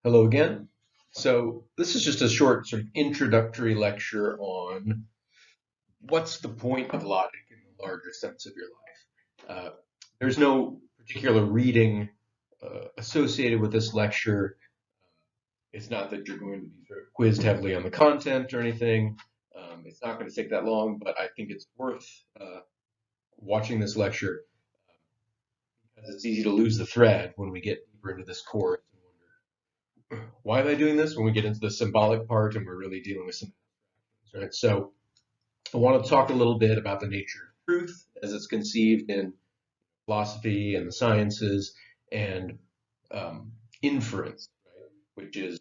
Hello again. So this is just a short sort of introductory lecture on what's the point of logic in the larger sense of your life. There's no particular reading associated with this lecture. It's not that you're going to be sort of quizzed heavily on the content or anything. It's not going to take that long, but I think it's worth watching this lecture because it's easy to lose the thread when we get deeper into this course and wonder, why am I doing this? When we get into the symbolic part and we're really dealing with some, right? So I want to talk a little bit about the nature of truth as it's conceived in philosophy and the sciences, and inference, right, which is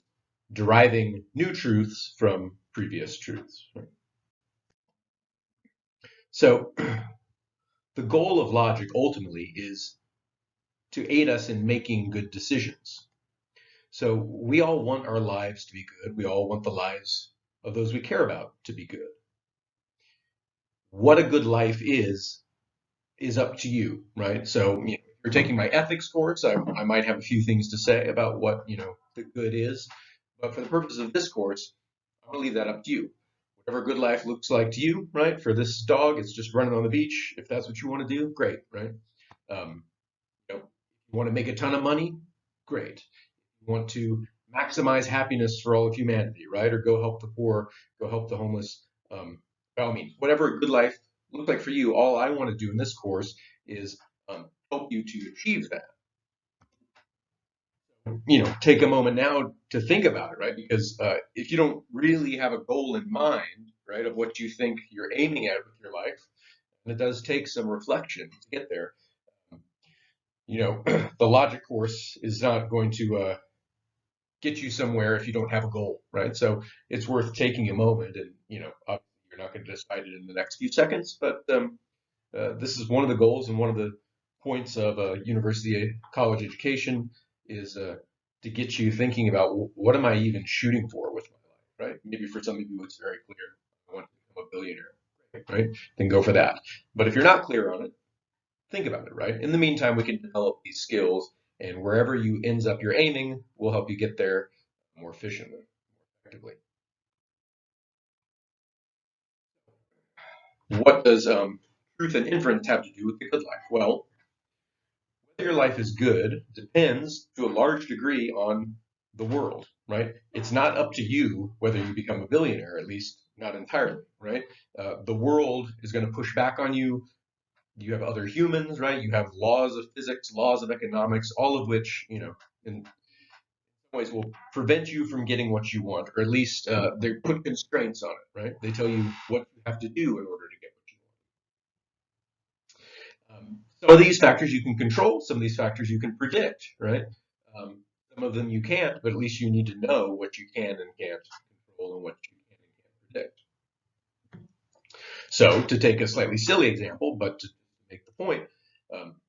deriving new truths from previous truths. Right? So the goal of logic ultimately is to aid us in making good decisions. So we all want our lives to be good. We all want the lives of those we care about to be good. What a good life is up to you, right? So if you're taking my ethics course, I might have a few things to say about what the good is, but for the purpose of this course, I'm gonna leave that up to you. Whatever good life looks like to you, right? For this dog, it's just running on the beach. If that's what you want to do, great, right? Um, you want to make a ton of money, great. You want to maximize happiness for all of humanity, right? Or go help the poor, go help the homeless. By all means, whatever a good life looks like for you, all I want to do in this course is help you to achieve that. Take a moment now to think about it, right? Because if you don't really have a goal in mind, right, of what you think you're aiming at with your life, and it does take some reflection to get there. The logic course is not going to get you somewhere if you don't have a goal, right? So it's worth taking a moment, and obviously you're not going to decide it in the next few seconds, but this is one of the goals and one of the points of a university college education is to get you thinking about what am I even shooting for with my life, right? Maybe for some of you it's very clear. I want to become a billionaire, right? Then go for that. But if you're not clear on it, think about it, right? In the meantime, we can develop these skills, and wherever you ends up your aiming will help you get there more efficiently, more effectively. What does truth and inference have to do with the good life? Well, whether your life is good depends to a large degree on the world, right? It's not up to you whether you become a billionaire, at least not entirely, right? The world is going to push back on you. You have other humans, right? You have laws of physics, laws of economics, all of which, in some ways will prevent you from getting what you want, or at least they put constraints on it, right? They tell you what you have to do in order to get what you want. Some of these factors you can control, some of these factors you can predict, right? Some of them you can't, but at least you need to know what you can and can't control and what you can and can't predict. So, to take a slightly silly example, but to make the point,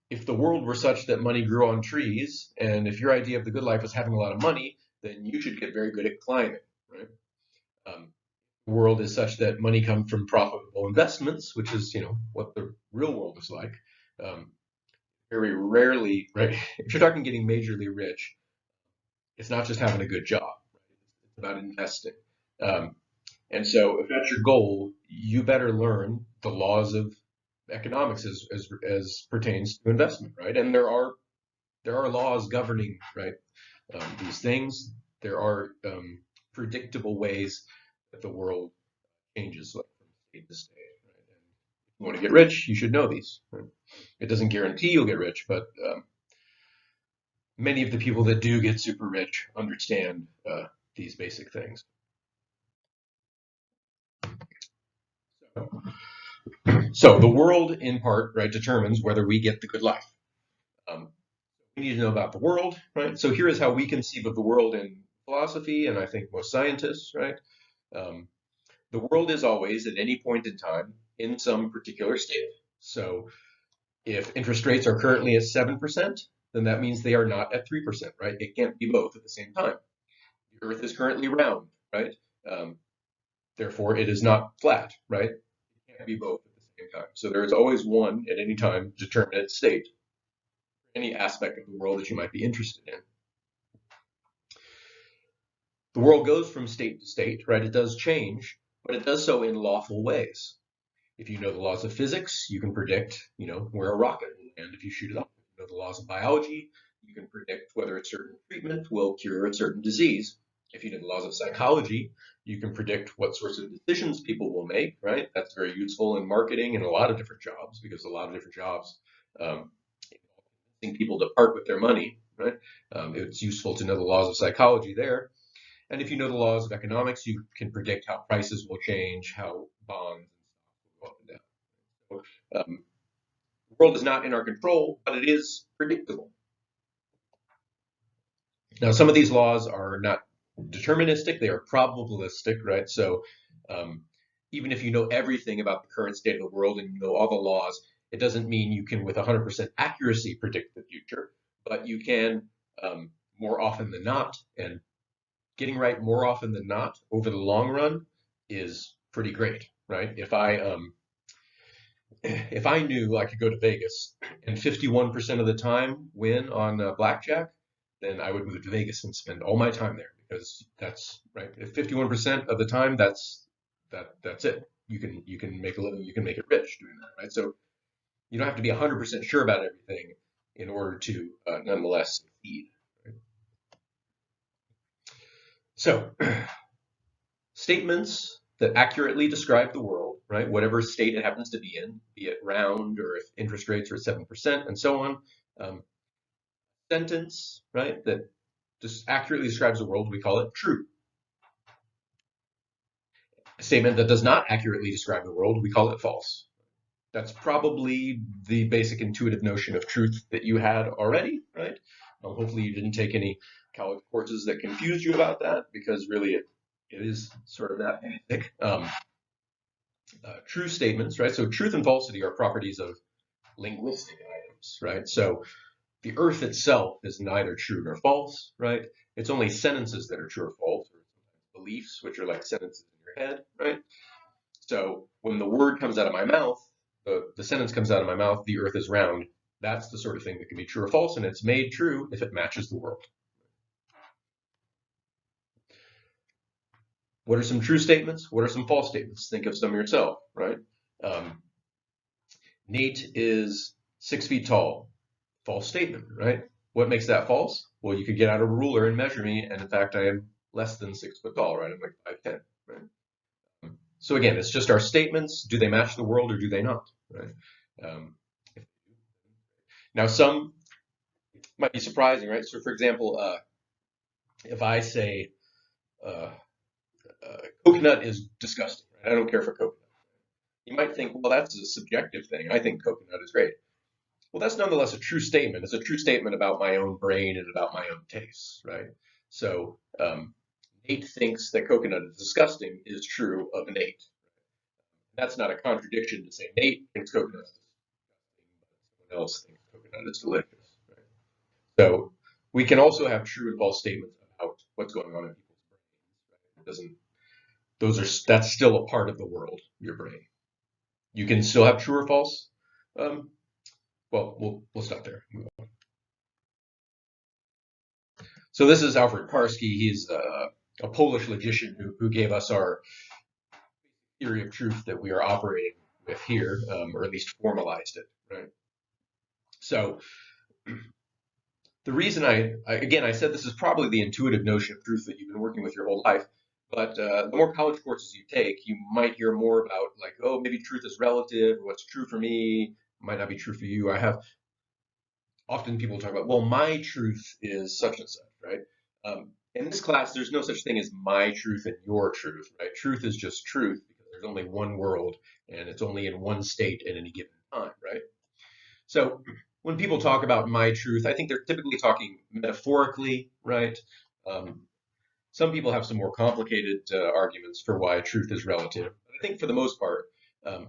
if the world were such that money grew on trees, and if your idea of the good life was having a lot of money, then you should get very good at climbing, right? The world is such that money comes from profitable investments, which is, what the real world is like. Um, Very rarely, right? If you're talking getting majorly rich, it's not just having a good job. Right? It's about investing. Um, and so, if that's your goal, you better learn the laws of economics as pertains to investment, right? And there are laws governing, right, these things. There are predictable ways that the world changes, like from state to state. Right? And if you want to get rich, you should know these. Right? It doesn't guarantee you'll get rich, but many of the people that do get super rich understand these basic things. So the world, in part, right, determines whether we get the good life. Um, we need to know about the world, right? So here is how we conceive of the world in philosophy, and I think most scientists, right? Um, the world is always, at any point in time, in some particular state. So if interest rates are currently at 7%, then that means they are not at 3%, right? It can't be both at the same time. The Earth is currently round, right? Um, Therefore, it is not flat, right? It can't be both at the same time. So there is always one at any time determinate state, any aspect of the world that you might be interested in. The world goes from state to state, right? It does change, but it does so in lawful ways. If you know the laws of physics, you can predict, where a rocket will land if you shoot it up. If you know the laws of biology, you can predict whether a certain treatment will cure a certain disease. If you know the laws of psychology, you can predict what sorts of decisions people will make, right? That's very useful in marketing and a lot of different jobs because a lot of different jobs um, people to part with their money, right? It's useful to know the laws of psychology there. And if you know the laws of economics, you can predict how prices will change, how bonds will go up and down. So, the world is not in our control, but it is predictable. Now, some of these laws are not deterministic, they are probabilistic, right? So, um, even if you know everything about the current state of the world and you know all the laws, it doesn't mean you can, with 100% accuracy, predict the future, but you can more often than not. And getting right more often than not over the long run is pretty great, right? If I knew I could go to Vegas and 51% of the time win on blackjack, then I would move to Vegas and spend all my time there because that's right. If 51% of the time, that's it. You can make a living, you can make it rich doing that, right? So you don't have to be 100% sure about everything in order to nonetheless succeed. Right? So statements that accurately describe the world, right? Whatever state it happens to be in, be it round or if interest rates are 7% and so on. Um, Sentence, right, that just accurately describes the world, we call it true. A statement that does not accurately describe the world, we call it false. That's probably the basic intuitive notion of truth that you had already, right? Hopefully you didn't take any college courses that confused you about that because really it is sort of that basic. True statements, right? So truth and falsity are properties of linguistic items, right? So the earth itself is neither true nor false, right? It's only sentences that are true or false, or beliefs, which are like sentences in your head, right? So when the word comes out of my mouth, the sentence comes out of my mouth, the earth is round. That's the sort of thing that can be true or false, and it's made true if it matches the world. What are some true statements? What are some false statements? Think of some yourself, right? Um, Nate is 6 feet tall. False statement, right? What makes that false? Well, you could get out a ruler and measure me, and in fact, I am less than 6 foot tall, right? I'm like 5'10", right? So again, it's just our statements. Do they match the world or do they not, right? Um, Now, some might be surprising, right? So, for example, if I say uh, coconut is disgusting, right? I don't care for coconut. You might think, well, that's a subjective thing. I think coconut is great. Well, that's nonetheless a true statement. It's a true statement about my own brain and about my own tastes, right? So Nate thinks that coconut is disgusting is true of Nate. That's not a contradiction to say Nate thinks coconut is disgusting, but someone else thinks coconut is delicious, right? So we can also have true and false statements about what's going on in people's brains. Right? It doesn't. That's still a part of the world, your brain. You can still have true or false. Um, well, we'll stop there. So this is Alfred Parsky. He's a Polish logician who gave us our theory of truth that we are operating with here, or at least formalized it, right? So the reason again, I said this is probably the intuitive notion of truth that you've been working with your whole life, but the more college courses you take, you might hear more about like, oh, maybe truth is relative. What's true for me might not be true for you. I have often people talk about, well, my truth is such and such, right? In this class, there's no such thing as my truth and your truth, right? Truth is just truth because there's only one world and it's only in one state at any given time, right? So when people talk about my truth, I think they're typically talking metaphorically, right? Um, some people have some more complicated arguments for why truth is relative. But I think for the most part, um,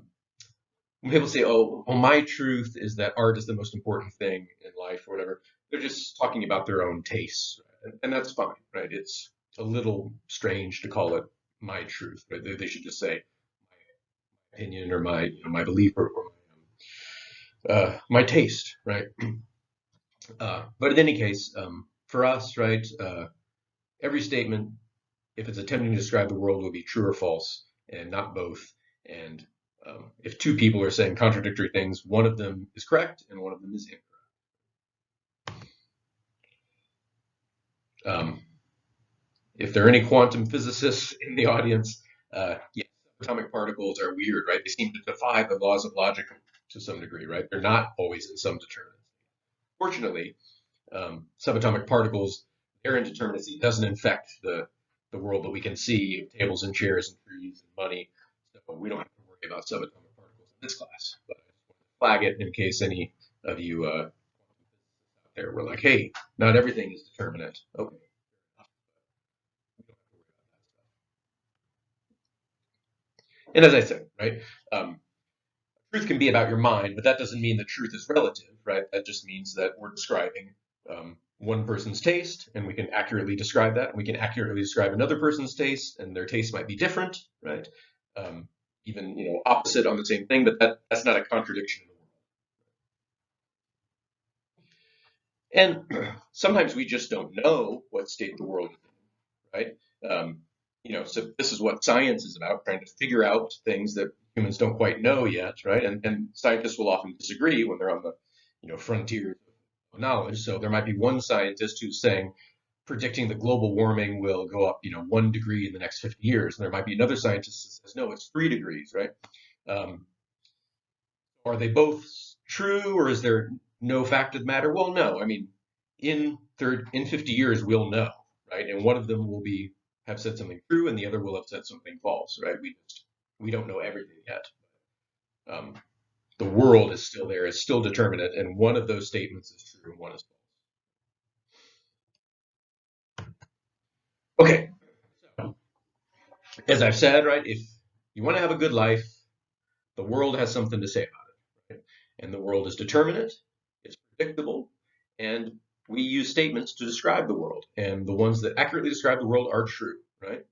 when people say, "Oh, well, my truth is that art is the most important thing in life," or whatever, they're just talking about their own tastes, and that's fine, right? It's a little strange to call it my truth, right? They should just say my opinion or my belief or my taste, right? But in any case, for us, right, every statement if it's attempting to describe the world, will be true or false, and not both. And if two people are saying contradictory things, one of them is correct and one of them is incorrect. If there are any quantum physicists in the audience, yes, atomic particles are weird, right? They seem to defy the laws of logic to some degree, right? They're not always in some determinants. Fortunately, subatomic particles, their indeterminacy doesn't infect the world that we can see, tables and chairs and trees and money. So we don't have to worry about subatomic particles in this class. But I just want to flag it in case any of you out there were like, hey, not everything is determinate. Okay. And as I said, right, truth can be about your mind, but that doesn't mean that truth is relative, right? That just means that we're describing one person's taste, and we can accurately describe that. And we can accurately describe another person's taste, and their taste might be different, right? Um, Even opposite on the same thing, but that's not a contradiction in the world. And sometimes we just don't know what state the world is in, right? So this is what science is about, trying to figure out things that humans don't quite know yet, right? And scientists will often disagree when they're on the frontier of knowledge. So there might be one scientist who's saying predicting that global warming will go up 1 degree in the next 50 years, and there might be another scientist that says no, it's 3 degrees, right? Um, are they both true, or is there no fact of the matter? Well, no. I mean, in 50 years we'll know, right? And one of them will have said something true, and the other will have said something false, right? We don't know everything yet. Um, the world is still there, it's still determinate, and one of those statements is true and one is false. Okay, so as I've said, right, if you want to have a good life, the world has something to say about it, right? And the world is determinate, it's predictable, and we use statements to describe the world, and the ones that accurately describe the world are true, right?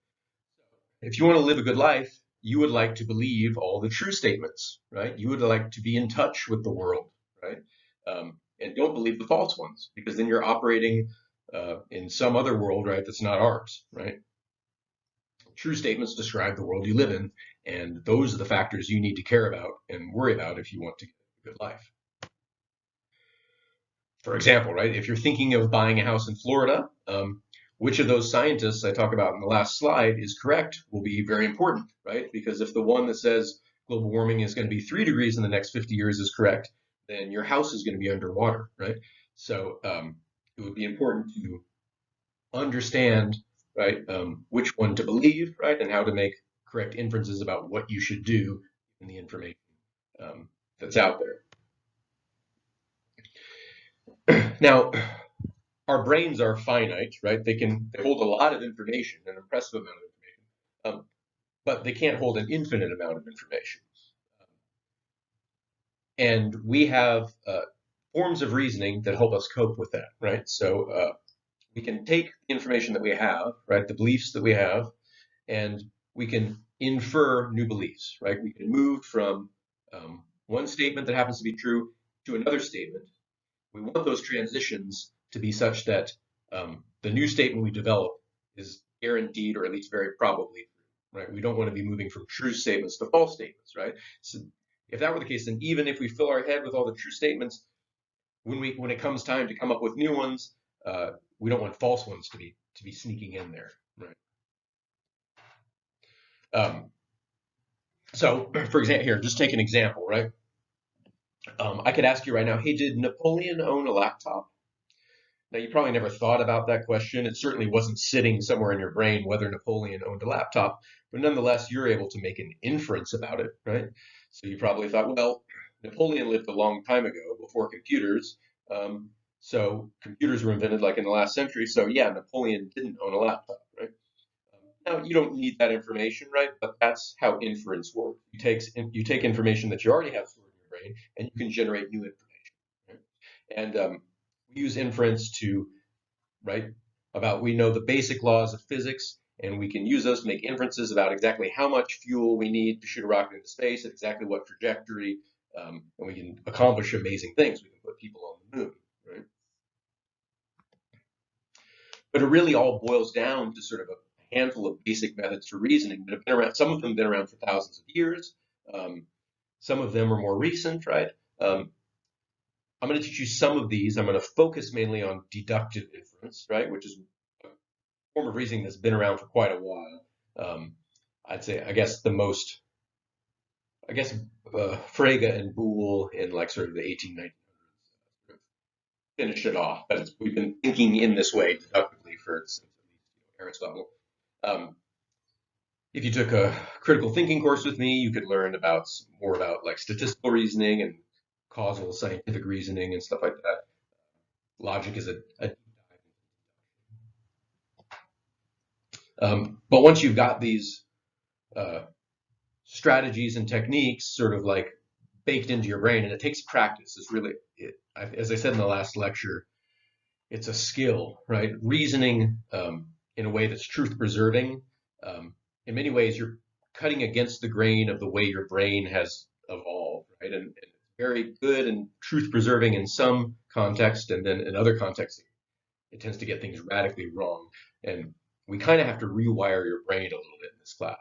If you want to live a good life, you would like to believe all the true statements, right? You would like to be in touch with the world, right? And don't believe the false ones, because then you're operating in some other world, right? That's not ours, right? True statements describe the world you live in, and those are the factors you need to care about and worry about if you want to get a good life. For example, right, if you're thinking of buying a house in Florida, which of those scientists I talk about in the last slide is correct will be very important, right? Because if the one that says global warming is going to be 3 degrees in the next 50 years is correct, then your house is going to be underwater, right? So it would be important to understand, right, which one to believe, right, and how to make correct inferences about what you should do in the information that's out there. Now, our brains are finite, right? They hold a lot of information, an impressive amount of information, but they can't hold an infinite amount of information. And we have forms of reasoning that help us cope with that, right? So we can take the information that we have, right, the beliefs that we have, and we can infer new beliefs, right? We can move from one statement that happens to be true to another statement. We want those transitions to be such that the new statement we develop is guaranteed or at least very probably true, right? We don't want to be moving from true statements to false statements, right? So if that were the case, then even if we fill our head with all the true statements, when it comes time to come up with new ones, we don't want false ones to be sneaking in there, right? Um, so, for example, here, just take an example, right? I could ask you right now, hey, did Napoleon own a laptop? Now, you probably never thought about that question. It certainly wasn't sitting somewhere in your brain whether Napoleon owned a laptop, but nonetheless, you're able to make an inference about it, right? So you probably thought, well, Napoleon lived a long time ago before computers. So computers were invented like in the last century. So yeah, Napoleon didn't own a laptop, right? Now, you don't need that information, right? But that's how inference works. You take information that you already have stored in your brain, and you can generate new information, right? And we use inference to, right, we know the basic laws of physics, and we can use those to make inferences about exactly how much fuel we need to shoot a rocket into space at exactly what trajectory, and we can accomplish amazing things. We can put people on the moon, right? But it really all boils down to sort of a handful of basic methods for reasoning that have been around. Some of them have been around for thousands of years. Some of them are more recent, right? I'm going to teach you some of these. I'm going to focus mainly on deductive inference, right, which is a form of reasoning that's been around for quite a while. I'd say, I guess, Frege and Boole in like sort of the 1890s finished it off. But we've been thinking in this way deductively for since Aristotle. Um, if you took a critical thinking course with me, you could learn about more about like statistical reasoning and causal scientific reasoning and stuff like that. Logic is a but once you've got these uh, strategies and techniques sort of like baked into your brain, and it takes practice. It's really, as I said in the last lecture, it's a skill, right? Reasoning in a way that's truth preserving. In many ways, you're cutting against the grain of the way your brain has evolved, right? And it's very good and truth preserving in some context, and then in other contexts, it tends to get things radically wrong. And we kind of have to rewire your brain a little bit in this class.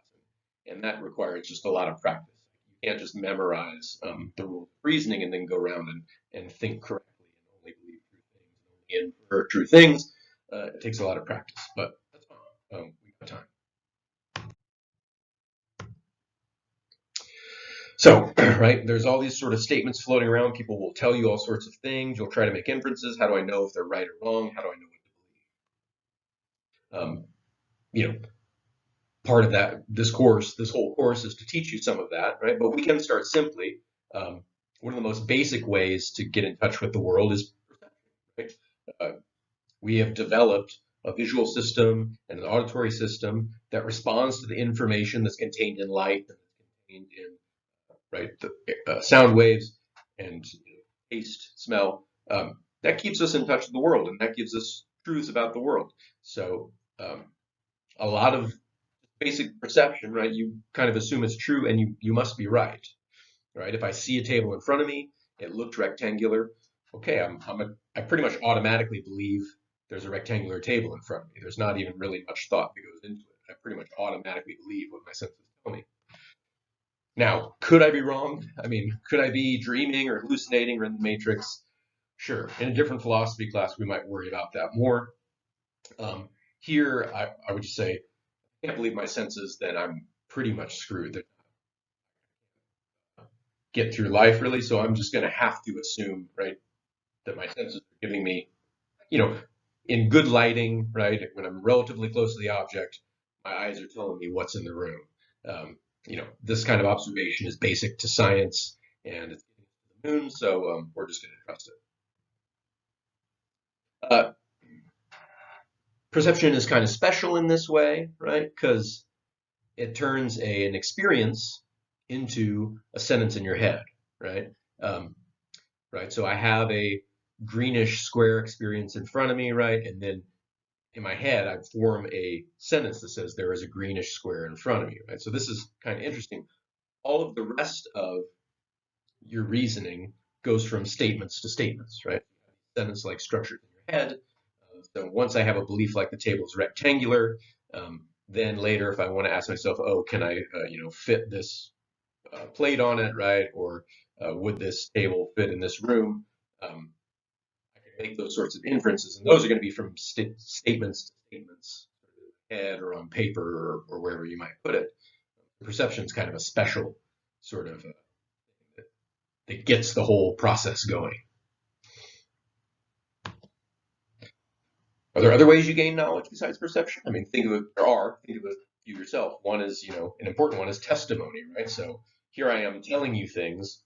And that requires just a lot of practice. You can't just memorize the rules of reasoning and then go around and think correctly and only believe true things and only infer true things. It takes a lot of practice, but that's fine. We've got time. So, right, there's all these sort of statements floating around. People will tell you all sorts of things. You'll try to make inferences. How do I know if they're right or wrong? How do I know what to believe? You know, part of that, this whole course is to teach you some of that, right? But we can start simply. Um, One of the most basic ways to get in touch with the world is perception, right? We have developed a visual system and an auditory system that responds to the information that's contained in light, that's contained in right the sound waves and taste, smell. That keeps us in touch with the world, and that gives us truths about the world. So a lot of basic perception, right? You kind of assume it's true, and you must be right, right? If I see a table in front of me, it looked rectangular. Okay, I pretty much automatically believe there's a rectangular table in front of me. There's not even really much thought that goes into it. I pretty much automatically believe what my senses tell me. Now, could I be wrong? I mean, could I be dreaming or hallucinating or in the matrix? Sure. In a different philosophy class, we might worry about that more. Here, I would just say, I can't believe my senses, then I'm pretty much screwed. Get through life really, so I'm just going to have to assume, right, that my senses are giving me, you know, in good lighting, right, when I'm relatively close to the object, my eyes are telling me what's in the room. This kind of observation is basic to science, and it's the moon, so we're just going to trust it. Perception is kind of special in this way, right, because it turns an experience into a sentence in your head, right? Um, right? So I have a greenish square experience in front of me, right? And then in my head, I form a sentence that says there is a greenish square in front of me, right? So this is kind of interesting. All of the rest of your reasoning goes from statements to statements, right? Sentence-like structure in your head. So once I have a belief like the table is rectangular, then later if I want to ask myself, oh, can I, fit this plate on it, right? Or would this table fit in this room? I can make those sorts of inferences, and those are going to be from statements to statements, head or on paper or wherever you might put it. Perception is kind of a special sort of that gets the whole process going. Are there other ways you gain knowledge besides perception? I mean, think of it. Think of it you yourself. One is, an important one is testimony, right? So here I am telling you things,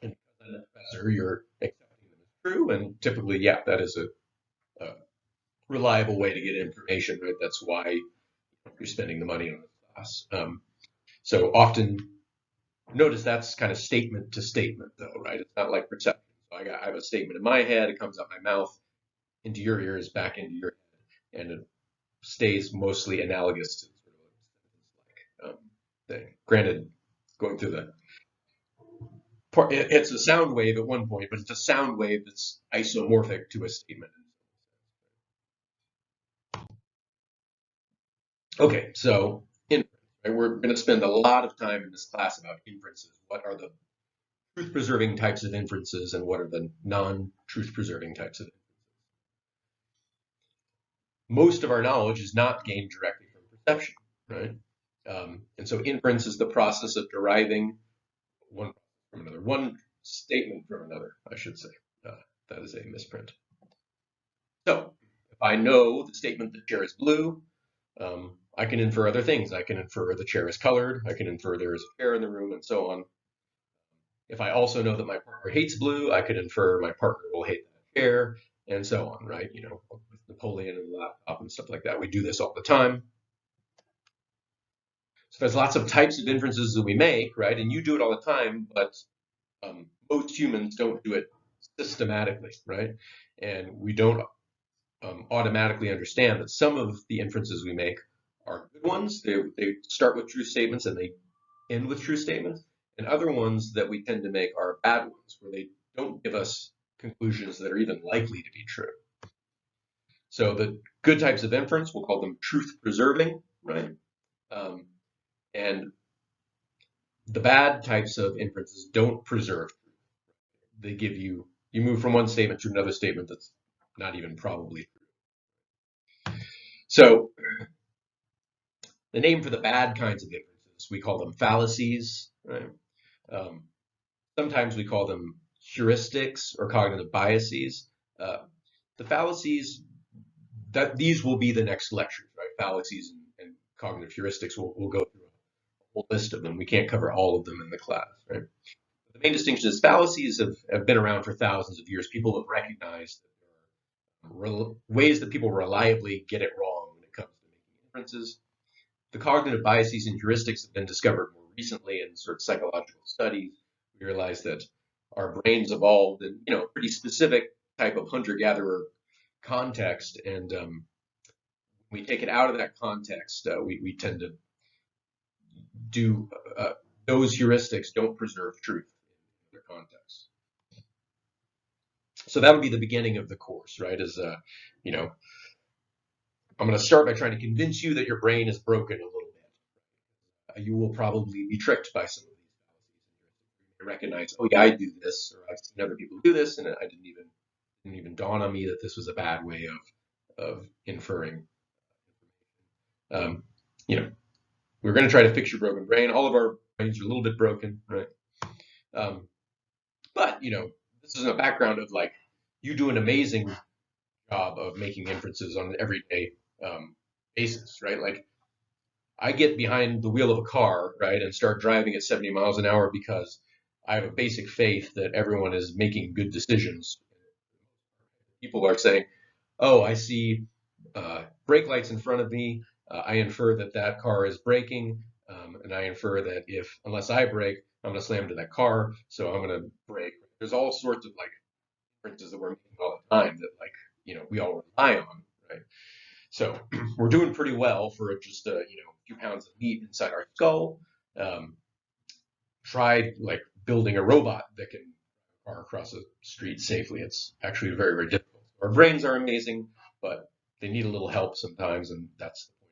and as a professor, you're accepting them as true, and typically, yeah, that is a reliable way to get information, right? That's why you're spending the money on the class. So often, notice that's kind of statement to statement, though, right? It's not like perception. So I have a statement in my head, it comes out my mouth, into your ears, back into your head, and it stays mostly analogous to sort of like thing. Granted, going through the part, it's a sound wave at one point, but it's a sound wave that's isomorphic to a statement. Okay, so inference, right? We're going to spend a lot of time in this class about inferences. What are the truth-preserving types of inferences, and what are the non-truth-preserving types of inferences? Most of our knowledge is not gained directly from perception, right? And so inference is the process of deriving one from another, one statement from another, I should say. Uh, that is a misprint. So if I know the statement that chair is blue, I can infer other things. I can infer the chair is colored. I can infer there is a chair in the room, and so on. If I also know that my partner hates blue, I could infer my partner will hate that chair, and so on, right? You know, with Napoleon and the laptop and stuff like that. We do this all the time. So there's lots of types of inferences that we make, right? And you do it all the time, but most humans don't do it systematically, right? And we don't automatically understand that some of the inferences we make are good ones. They start with true statements and they end with true statements. And other ones that we tend to make are bad ones, where they don't give us conclusions that are even likely to be true. So the good types of inference, we'll call them truth preserving, right? Um, and the bad types of inferences don't preserve truth. They give you move from one statement to another statement that's not even probably true. So the name for the bad kinds of inferences, we call them fallacies, right? Um, Sometimes we call them heuristics or cognitive biases. Uh, the fallacies, that these will be the next lectures, right? Fallacies and cognitive heuristics, we'll go through a whole list of them. We can't cover all of them in the class, right? The main distinction is fallacies have been around for thousands of years. People have recognized that there are ways that people reliably get it wrong when it comes to making inferences. The cognitive biases and heuristics have been discovered more recently in sort of psychological studies. We realize that our brains evolved in a pretty specific type of hunter-gatherer context, and we take it out of that context. We tend to do those heuristics don't preserve truth in their context. So that would be the beginning of the course, right? Is you know, I'm going to start by trying to convince you that your brain is broken a little bit. You will probably be tricked by some of these fallacies. You recognize, oh yeah, I do this, or I've seen other people do this, and I didn't even dawn on me that this was a bad way of inferring. Um, you know, we're going to try to fix your broken brain. All of our brains are a little bit broken, right? Um, but this is a background of like you do an amazing job of making inferences on an everyday basis, right? Like I get behind the wheel of a car, right, and start driving at 70 miles an hour because I have a basic faith that everyone is making good decisions. People are saying, "Oh, I see brake lights in front of me. I infer that that car is braking, and I infer that if unless I brake, I'm going to slam into that car, so I'm going to brake." There's all sorts of like inferences that we're making all the time that like we all rely on, right? So we're doing pretty well for just a few pounds of meat inside our skull. Um, Try like building a robot that can car across a street safely. It's actually very, very difficult. Our brains are amazing, but they need a little help sometimes, and that's the point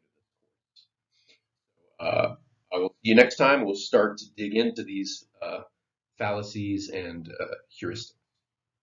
of this. I will see you next time. We'll start to dig into these fallacies and heuristics.